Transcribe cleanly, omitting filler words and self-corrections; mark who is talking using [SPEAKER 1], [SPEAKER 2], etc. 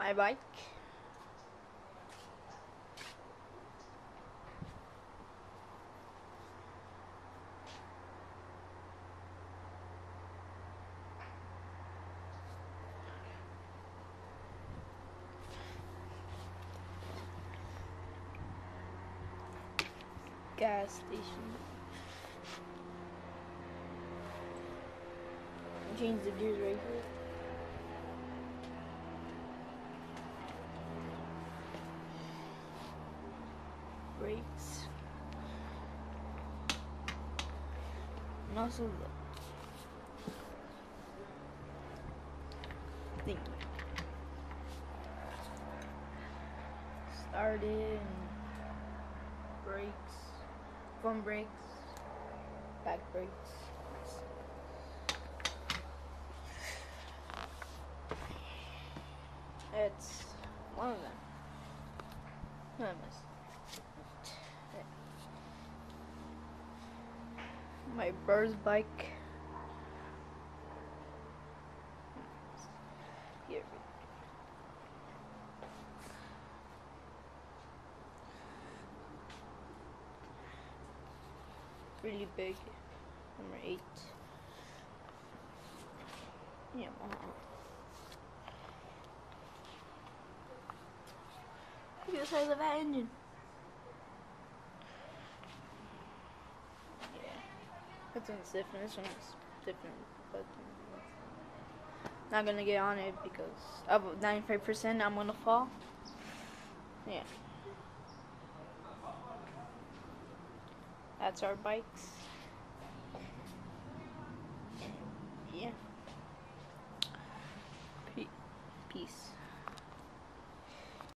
[SPEAKER 1] my bike. Gas station. Change the gears right here. Brakes. And also the thing. Started. Brakes. Front brakes. Back brakes. It's one of them. No, I missed. My bird's bike. Here. Really big. Number 8. Yeah. Look at the size of that engine. Yeah. This one's different. This one's different. But not gonna get on it because of 95% I'm gonna fall. Yeah. That's our bikes.